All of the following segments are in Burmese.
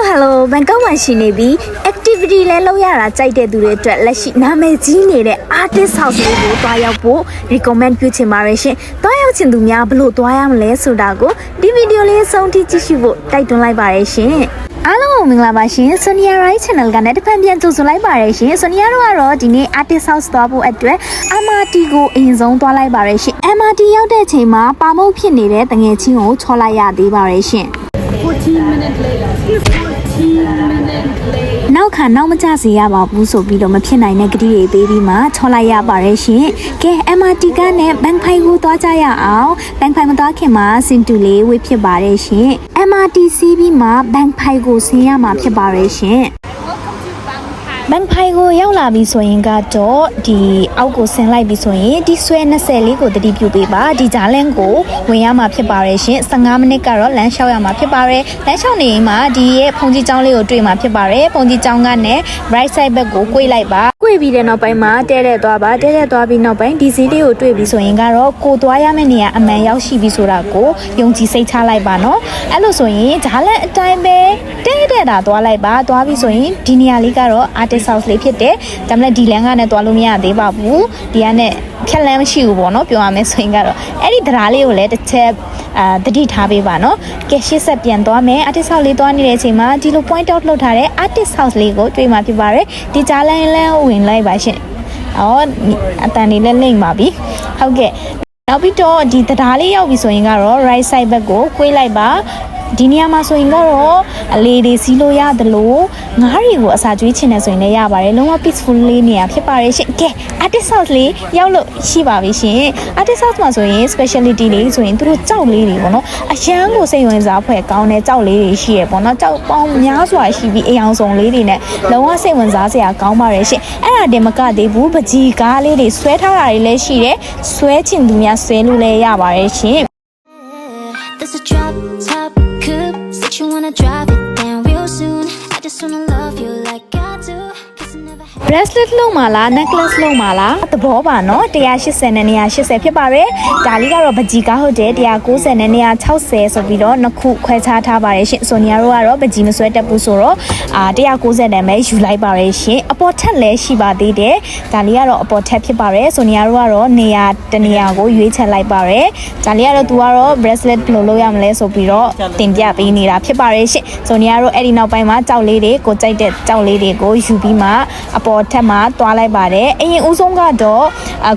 Hello ဘန်ကောက်မှာရှိနေပြီး activity လဲလုပ်ရတာကြိုက်တဲ့သူတွေအတွက်လက်ရှိနာမည်ကြီးနေတဲ့ artist house လေးကိုတွားရောက်ဖို့ recommend ပြုချင်ပါတယ်ရှင်။တွားရောက်ချင်သူများဘယ်လိုတွားရမလဲဆိုတာကိုဒီဗီဒီယိုလေးဆုံးထိကြည့်ရှုဖို့တိုက်တွန်းလိုက်ပါတယ်ရှင်။အားလုံးမင်္ဂလာပါရှင် Sonia Rai Channel ကလည်းတစ်ဖန်ပြန်ကြိုဆိုလိုက်ပါရရှင် Sonia တို့ကတော့ဒီနေ့ Artist House သွားဖို့အတွက် MRT ကိုအရင်ဆုံးသွားလိုက်ပါရရှင် MRT ရောက်တဲ့အချိန်မှာပါမုတ်ဖြစ်နေတဲ့တငယ်ချင်းကိုချောလိုက်ရသေးပါရရှင် 14 minutes later. 14 minutes later. နောက်ခါနောက်မကျစေရပါဘူးဆိုပြီးတော့မဖြစ်နိုင်တဲ့ကတိတွေပေးပြီးမှချောလိုက်ရပါရဲ့ရှင်ကဲ MRT ကနဲ့ဘန်ဖိုင်ကိုသွားကြရအောင်ဘန်ဖိုင်မသွားခင်မှာစင်တူလေးဝေးဖြစ်ပါတယ်ရှင် MRT စီးပြီးမှဘန်ဖိုင်ကိုဆင်းရမှာဖြစ်ပါရဲ့ရှင်ဘန်ဖိုင်ကိုရောက်လာပြီဆိုရင်ကတော့ဒီအောက်ကိုဆင်းလိုက်ပြီဆိုရင်ဒီဆွဲ20လေးကိုတတိပြုပေးပါဒီဂျာလန်ကိုဝင်ရမှာဖြစ်ပါရဲ့ရှင်15မိနစ်ကတော့လမ်းလျှောက်ရမှာဖြစ်ပါတယ်လမ်းလျှောက်နေမှာဒီရဲ့ဖုန်ကြီးကျောင်းလေးကိုတွေ့မှာဖြစ်ပါတယ်ဖုန်ကြီးကျောင်းကနေ right side ဘက်ကို꿰လိုက်ပါ꿰ပြီးတဲ့နောက်ပိုင်းမှာတဲတဲ့သွားပါတဲတဲ့သွားပြီးနောက်ပိုင်းဒီစီးလေးကိုတွေ့ပြီဆိုရင်ကတော့ကိုသွားရမယ့်နေရာအမှန်ရောက်ရှိပြီဆိုတာကိုယုံကြည်စိတ်ချလိုက်ပါနော်အဲ့လိုဆိုရင်ဂျာလန်အတိုင်းပဲတဲတဲ့တာသွားလိုက်ပါသွားပြီဆိုရင်ဒီနေရာလေးကတော့ artist house လေးဖြစ်တယ်ဒါမှလည်းဒီလမ်းကနေသွားလို့မရသေးပါဘူးဒီကနဲ့ဖြတ်လမ်းမရှိဘူးပေါ့နော်ပြောရမယ်ဆိုရင်ကတော့အဲ့ဒီတရားလေးကိုလည်းတစ်ချက်တတိထားပေးပါနော်ကဲရှေ့ဆက်ပြန်သွားမယ် artist house လေးသွားနေတဲ့အချိန်မှာဒီလို point out လုပ်ထားတဲ့ artist house လေးကိုတွေ့မှာဖြစ်ပါတယ်ဒီကြားလမ်းဝင်လိုက်ပါရှင်အော်အတန်လေးလည်းလိမ့်ပါပြီဟုတ်ကဲ့နောက်ပြီးတော့ဒီတရားလေးရောက်ပြီဆိုရင်ကတော့ right side ဘက်ကို꿰လိုက်ပါဒီနေရာမှာဆိုရင်တော့အလေးတွေစီးလို့ရတယ်လို့ငါးတွေကိုအစာကျွေးချင်တယ်ဆိုရင်လည်းရပါတယ်လုံးဝ peaceful လေးနေရာဖြစ်ပါတယ်ရှင်ကဲ artist house လေးရောက်လို့ရှိပါပြီရှင် artist house မှာဆိုရင် specialty လေးဆိုရင်သူတို့ကြောက်လေးတွေပေါ့နော်အရန်ကိုစိတ်ဝင်စားဖွယ်ကောင်းတဲ့ကြောက်လေးတွေရှိရပေါ့နော်ကြောက်ပေါင်းများစွာရှိပြီးအယောင်ဆောင်လေးတွေနဲ့လုံးဝစိတ်ဝင်စားစရာကောင်းပါတယ်ရှင်အဲ့ဒါတင်မကသေးဘူးပကြီးကားလေးတွေဆွဲထားတာတွေလည်းရှိတယ်ဆွဲချင်သူများဆွဲလို့လည်းရပါတယ်ရှင် There's a drop top coupe, said you wanna drive it down real soon. I just wanna love you like I do. bracelet လုံးမှာလား necklace လုံးမှာလားသဘောပါနော်180နဲ့180ဖြစ်ပါတယ်ဒါလေးကတော့ပကြီးကားဟုတ်တယ်190နဲ့160ဆိုပြီးတော့နှစ်ခုခွဲခြားထားပါတယ်ရှင်ဆိုနီယာတို့ကတော့ပကြီးမဆွဲတတ်ဘူးဆိုတော့190နဲ့ပဲယူလိုက်ပါတယ်ရှင်အပေါ်ထက်လည်းရှိပါသေးတယ်ဒါလေးကတော့အပေါ်ထက်ဖြစ်ပါတယ်ဆိုနီယာတို့ကတော့နေရာတနေရာကိုရွေးချယ်လိုက်ပါတယ်ဒါလေးကတော့သူကတော့ bracelet ဘယ်လိုလုပ်ရမလဲဆိုပြီးတော့တင်ပြပေးနေတာဖြစ်ပါတယ်ရှင်ဆိုနီယာတို့အဲ့ဒီနောက်ပိုင်းမှာကြောက်လေးတွေကိုကြိုက်တဲ့ကြောက်လေးတွေကိုယူပြီးမှအပေါ်ထက်မှာတွားလိုက်ပါတယ်အရင်ဦးဆုံးကတော့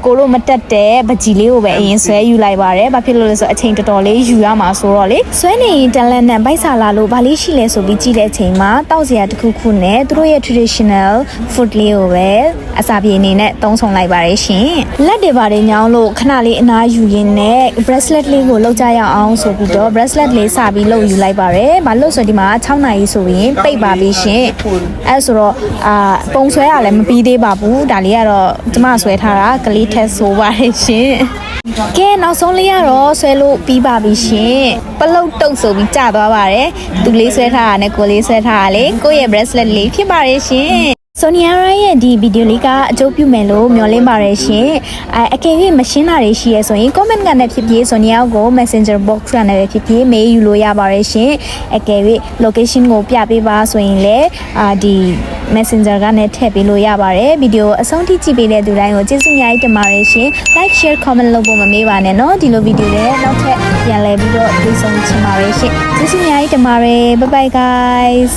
ကိုတို့မတက်တဲ့ပကြီးလေးကိုပဲအရင်ဆွဲယူလိုက်ပါတယ်ဘာဖြစ်လို့လဲဆိုအချိန်တော်တော်လေးယူရမှာဆိုတော့လေဆွဲနေရင်တန်လန့်နဲ့ဗိုက်ဆာလာလို့ဘာလေးရှိလဲဆိုပြီးကြည့်တဲ့အချိန်မှာတောက်စရာတစ်ခုခုနဲ့သူတို့ရဲ့ traditional food လေးကိုပဲအစာပြေအနေနဲ့သုံးဆောင်လိုက်ပါတယ်ရှင်လက်တွေပါတယ်ညောင်းလို့ခဏလေးအနားယူရင်းနဲ့ bracelet လေးကိုလောက်ကြရအောင်ဆိုပြီးတော့ bracelet လေးစပြီးလောက်ယူလိုက်ပါတယ်ဘာလို့ဆိုဒီမှာ6နာရီဆိုရင်ပိတ်ပါပြီရှင်အဲဆိုတော့ပုံဆွဲရလည်းမပြီးသေးပါဘူးဒါလေးကတော့ကျမဆွဲထားတာကလေးထက်ဆိုပါတယ်ရှင်ကဲနောက်ဆုံးလေးကတော့ဆွဲလို့ပြီးပါပြီရှင်ပလုတ်တုတ်ဆိုပြီးကြာသွားပါတယ်သူလေးဆွဲထားတာနဲ့ကိုလေးဆွဲထားတာလေကိုရဲ့ bracelet လေးဖြစ်ပါတယ်ရှင်ဆိုနီယာရဲ့ဒီဗီဒီယိုလေးကအကျိုးပြုမယ်လို့မျှော်လင့်ပါတယ်ရှင်အကယ်၍မရှင်းတာတွေရှိရဆိုရင် comment ကနေဖြစ်ဖြစ်ဆိုနီယာကို messenger box ကနေဖြစ်ဖြစ် mail ယူလို့ရပါတယ်ရှင်အကယ်၍ location ကိုပြပေးပါဆိုရင်လည်းဒီ messenger ကနေထည့်ပေးလို့ရပါတယ်ဗီဒီယိုအဆုံးထိကြည့်ပေးတဲ့သူတိုင်းကိုကျေးဇူးအများကြီးတင်ပါတယ်ရှင် like share comment လုပ်ဖို့မမေ့ပါနဲ့เนาะဒီလိုဗီဒီယိုလည်းနောက်ထပ်ပြန်လည်ပြီးတော့တွေ့ဆုံချင်ပါတယ်ရှင်ကျေးဇူးအများကြီးတင်ပါတယ် bye bye guys